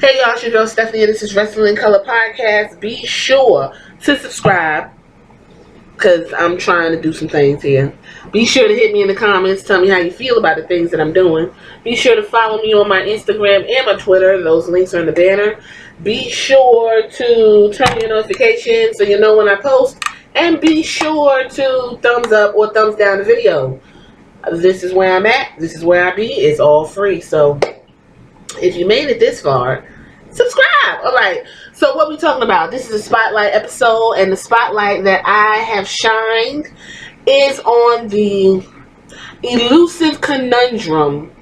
Hey y'all, it's your girl Stephanie, and this is Wrestling Color Podcast. Be sure to subscribe, because I'm trying to do some things here. Be sure to hit me in the comments, tell me how you feel about the things that I'm doing. Be sure to follow me on my Instagram and my Twitter. Those links are in the banner. Be sure to turn on your notifications so you know when I post. And be sure to thumbs up or thumbs down the video. This is where I'm at. This is where I be. It's all free. So if you made it this far, subscribe. All right. So what we talking about? This is a spotlight episode, and the spotlight that I have shined is on the elusive conundrum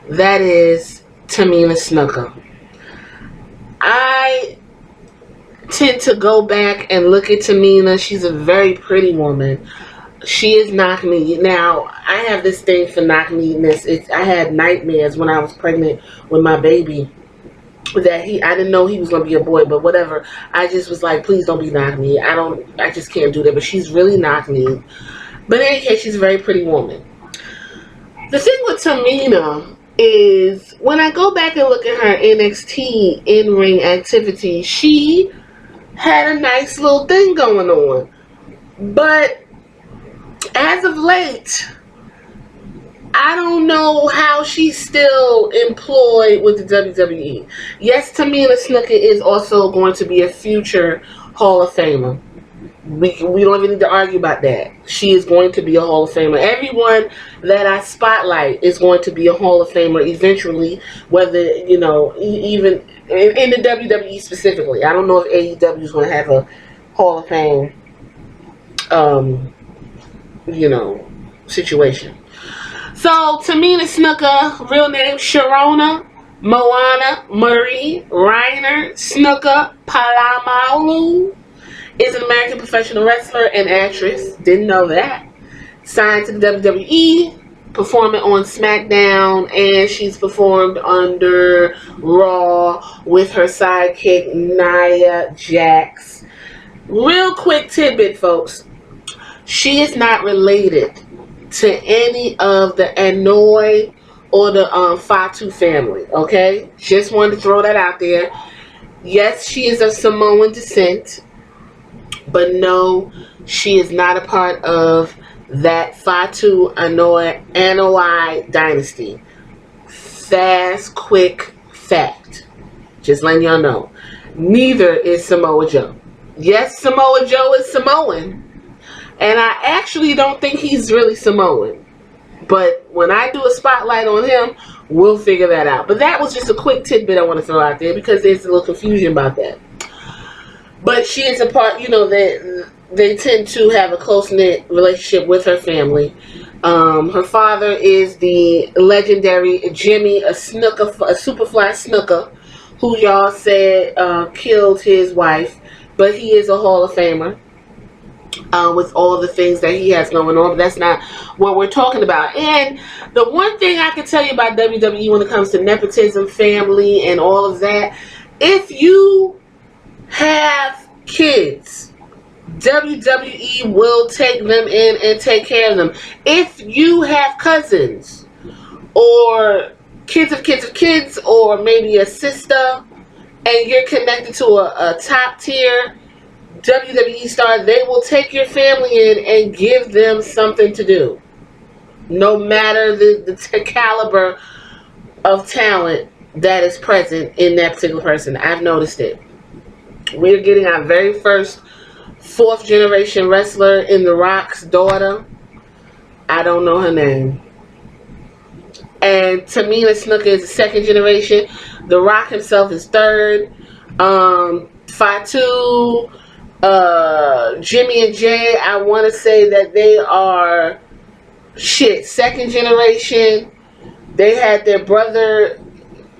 that is Tamina Snuka. I tend to go back and look at Tamina. She's a very pretty woman. She is knock-kneed. Now, I have this thing for knock-kneedness. I had nightmares when I was pregnant with my baby that I didn't know he was going to be a boy, but whatever. I just was like, please don't be knock-kneed. I just can't do that. But she's really knock-kneed. But in any case, she's a very pretty woman. The thing with Tamina is when I go back and look at her NXT in-ring activity, she had a nice little thing going on. But as of late, I don't know how she's still employed with the WWE. Yes, Tamina Snuka is also going to be a future Hall of Famer. We don't even need to argue about that. She is going to be a Hall of Famer. Everyone that I spotlight is going to be a Hall of Famer eventually, whether, even in the WWE specifically. I don't know if AEW is going to have a Hall of Fame, situation. So, Tamina Snuka, real name Sharona Moana Marie Reiner Snuka Palamalu, is an American professional wrestler and actress. Didn't know that. Signed to the WWE, performing on SmackDown, and she's performed under Raw with her sidekick Nia Jax. Real quick tidbit, folks. She is not related to any of the Anoa'i or the Fatu family, okay? Just wanted to throw that out there. Yes, she is of Samoan descent, but no, she is not a part of that Fatu Anoa'i dynasty. Fast, quick fact. Just letting y'all know. Neither is Samoa Joe. Yes, Samoa Joe is Samoan. And I actually don't think he's really Samoan. But when I do a spotlight on him, we'll figure that out. But that was just a quick tidbit I want to throw out there because there's a little confusion about that. But she is a part, they tend to have a close-knit relationship with her family. Her father is the legendary Jimmy, a Superfly Snuka, who y'all said killed his wife. But he is a Hall of Famer. With all the things that he has going on, but that's not what we're talking about. And the one thing I can tell you about WWE when it comes to nepotism, family, and all of that, if you have kids, WWE will take them in and take care of them. If you have cousins, or kids of kids of kids, or maybe a sister, and you're connected to a top tier WWE star, they will take your family in and give them something to do. No matter the caliber of talent that is present in that particular person. I've noticed it. We're getting our very first 4th generation wrestler in The Rock's daughter. I don't know her name. And Tamina Snuka is the 2nd generation. The Rock himself is 3rd. Fatu, Jimmy and Jay, I want to say that they are 2nd generation. They had their brother,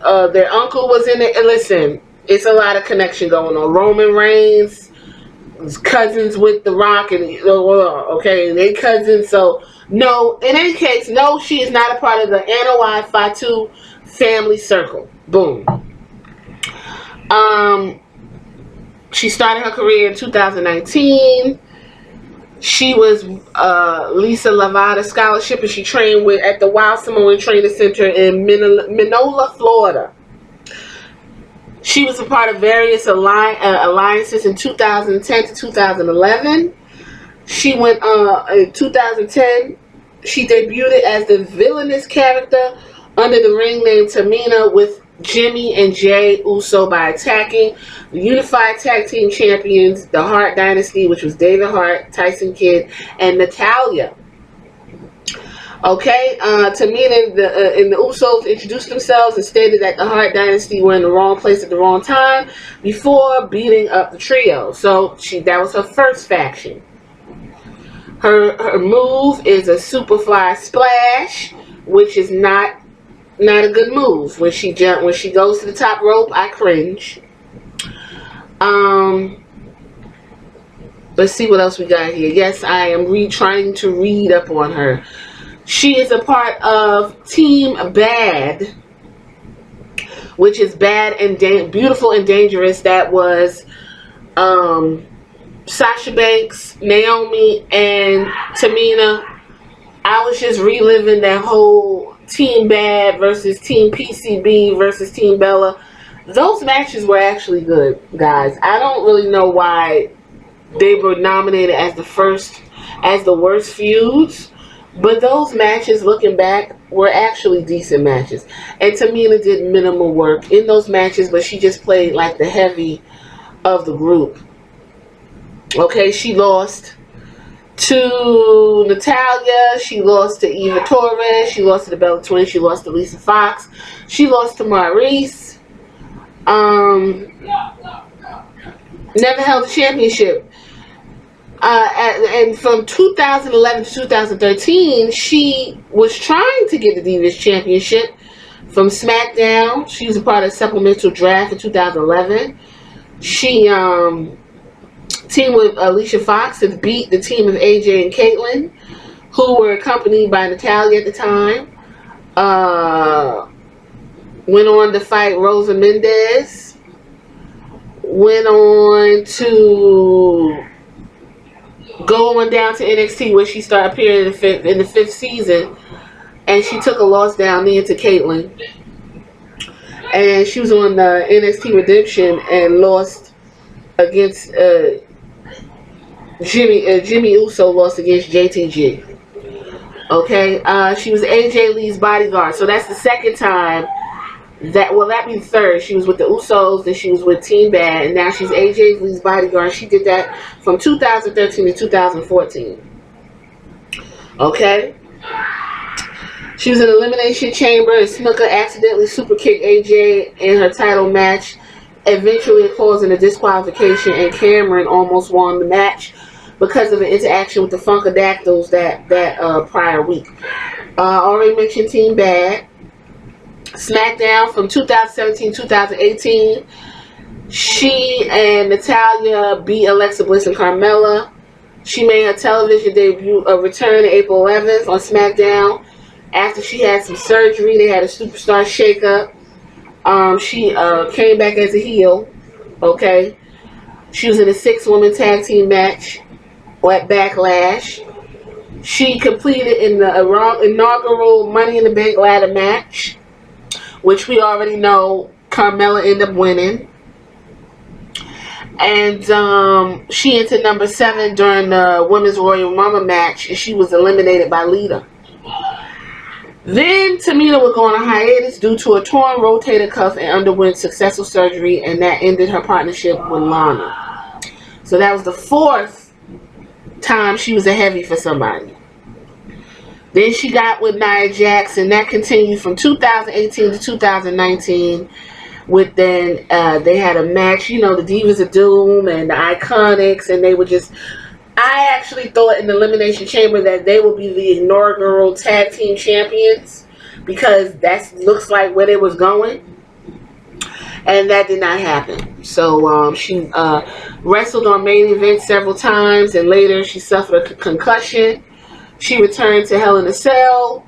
their uncle was in it. And listen, it's a lot of connection going on. Roman Reigns, cousins with The Rock, and okay, they cousins. So no, in any case, no, she is not a part of the Anoa'i Fatu family circle. Boom. She started her career in 2019. She was Lisa Lavada Scholarship, and she trained at the Wild Samoan Training Center in Minola, Florida. She was a part of various alliances in 2010 to 2011. She went in 2010. She debuted as the villainous character under the ring name Tamina with Jimmy and Jay Uso by attacking the Unified Tag Team Champions, the Hart Dynasty, which was David Hart, Tyson Kidd, and Natalya. Okay, Tamina and the Usos introduced themselves and stated that the Hart Dynasty were in the wrong place at the wrong time before beating up the trio. So that was her first faction. Her move is a Superfly Splash, which is not a good move. When she goes to the top rope, I cringe. Let's see what else we got here. Yes, I am trying to read up on her. She is a part of Team Bad, which is Bad and Beautiful and Dangerous. That was Sasha Banks, Naomi, and Tamina. I was just reliving that whole Team Bad versus Team PCB versus Team Bella. Those matches were actually good, guys. I don't really know why they were nominated as the worst feuds, but those matches, looking back, were actually decent matches. And Tamina did minimal work in those matches, but she just played like the heavy of the group. Okay, she lost to Natalya, she lost to Eva Torres, she lost to the Bella Twins, she lost to Lisa Fox, she lost to Maurice. Never held the championship. And from 2011 to 2013, she was trying to get the Divas Championship from SmackDown. She was a part of the supplemental draft in 2011. She teamed with Alicia Fox to beat the team of AJ and Caitlyn, who were accompanied by Natalya at the time. Went on to fight Rosa Mendez. Went on to go on down to NXT, where she started appearing in the fifth season, and she took a loss down there to Caitlyn. And she was on NXT Redemption and lost against Jimmy Uso lost against JTG. Okay, she was AJ Lee's bodyguard, so that's the second time. That'd be the third. She was with the Usos, then she was with Team Bad, and now she's AJ Lee's bodyguard. She did that from 2013 to 2014. Okay? She was in Elimination Chamber, and Snuka accidentally super kicked AJ in her title match, eventually causing a disqualification, and Cameron almost won the match because of an interaction with the Funkadactyls that prior week. Already mentioned Team Bad. SmackDown from 2017-2018, she and Natalya beat Alexa Bliss and Carmella. She made her television debut, return April 11th on SmackDown. After she had some surgery, they had a superstar shakeup. She came back as a heel. Okay, she was in a 6-woman tag team match at Backlash. She competed in the inaugural Money in the Bank ladder match, which we already know Carmella ended up winning. And she entered number 7 during the Women's Royal Rumble match, and she was eliminated by Lita. Then Tamina would go on a hiatus due to a torn rotator cuff and underwent successful surgery, and that ended her partnership with Lana. So that was the 4th time she was a heavy for somebody. Then she got with Nia Jax, and that continued from 2018 to 2019. They had a match, the Divas of Doom and the Iconics, and they were just. I actually thought in the Elimination Chamber that they would be the inaugural tag team champions, because that looks like where they was going, and that did not happen. So she wrestled on main event several times, and later she suffered a concussion. She returned to Hell in a Cell.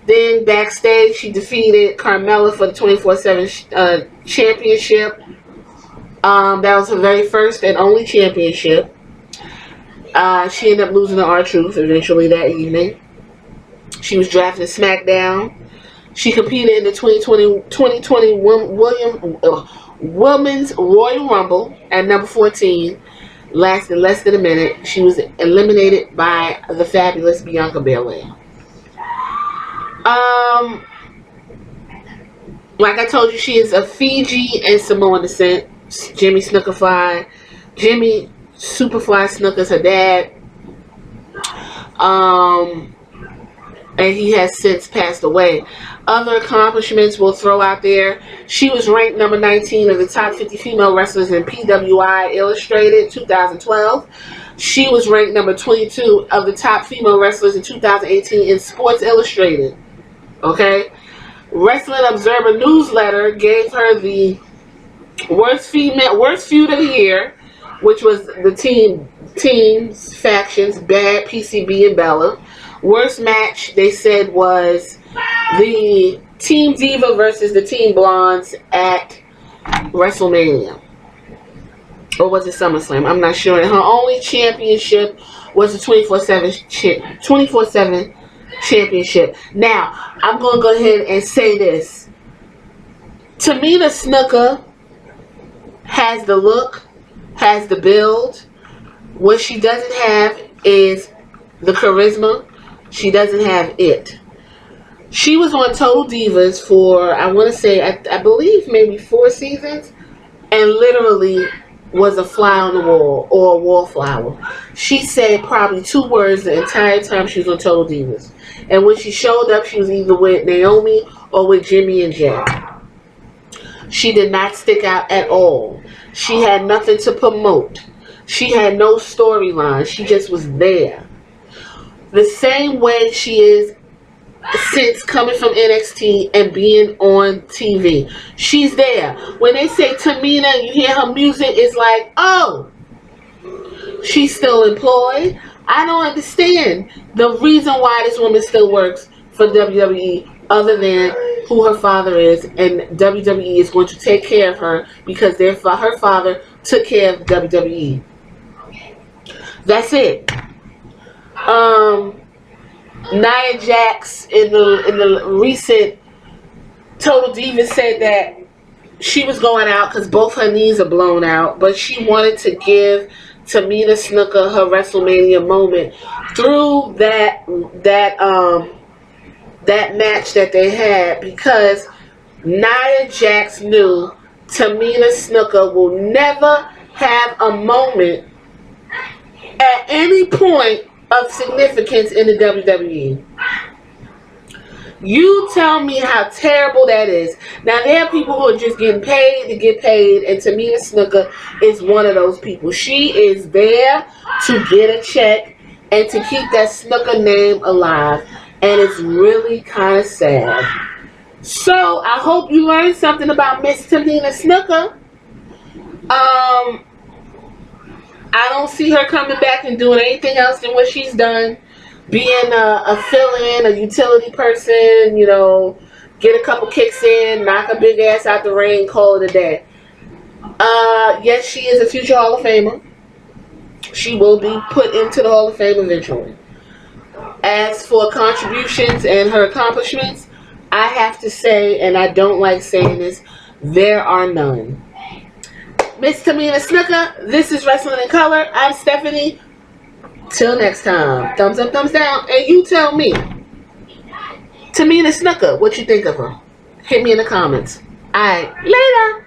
Then backstage, she defeated Carmella for the 24/7 championship. That was her very first and only championship. She ended up losing to R-Truth eventually that evening. She was drafted to SmackDown. She competed in the 2020 Women's Royal Rumble at number 14. Lasted less than a minute. She was eliminated by the fabulous Bianca Belair. Like I told you, she is of Fiji and Samoan descent. Jimmy Snookerfly. Jimmy Superfly Snooker's her dad. And he has since passed away. Other accomplishments we'll throw out there. She was ranked number 19 of the top 50 female wrestlers in PWI Illustrated 2012. She was ranked number 22 of the top female wrestlers in 2018 in Sports Illustrated. Okay? Wrestling Observer Newsletter gave her the worst feud of the year, which was the teams factions Bad, PCB, and Bella. Worst match, they said, was the Team Diva versus the Team Blondes at WrestleMania. Or was it SummerSlam? I'm not sure. And her only championship was the 24/7 championship. Now, I'm going to go ahead and say this. Tamina Snuka has the look, has the build. What she doesn't have is the charisma. She doesn't have it. She was on Total Divas for, I want to say, I believe maybe 4 seasons, and literally was a fly on the wall or a wallflower. She said probably 2 words the entire time she was on Total Divas. And when she showed up, she was either with Naomi or with Jimmy and Jack. She did not stick out at all. She had nothing to promote. She had no storyline. She just was there. The same way she is since coming from NXT and being on TV. She's there. When they say Tamina, you hear her music, it's like, oh, she's still employed. I don't understand the reason why this woman still works for WWE other than who her father is, and WWE is going to take care of her because her father took care of WWE. That's it. Nia Jax in the recent Total Divas said that she was going out because both her knees are blown out, but she wanted to give Tamina Snuka her WrestleMania moment through that match that they had, because Nia Jax knew Tamina Snuka will never have a moment at any point of significance in the WWE. You tell me how terrible that is. Now, there are people who are just getting paid to get paid, and Tamina Snuka is one of those people. She is there to get a check and to keep that Snuka name alive, and it's really kind of sad. So, I hope you learned something about Miss Tamina Snuka. I don't see her coming back and doing anything else than what she's done. Being a fill-in, a utility person, you know, get a couple kicks in, knock a big ass out the ring, call it a day. Yes, she is a future Hall of Famer. She will be put into the Hall of Fame eventually. As for contributions and her accomplishments, I have to say, and I don't like saying this, there are none. Miss Tamina Snuka, this is Wrestling in Color. I'm Stephanie. Till next time. Thumbs up, thumbs down. And you tell me, Tamina Snuka, what you think of her? Hit me in the comments. Alright, later.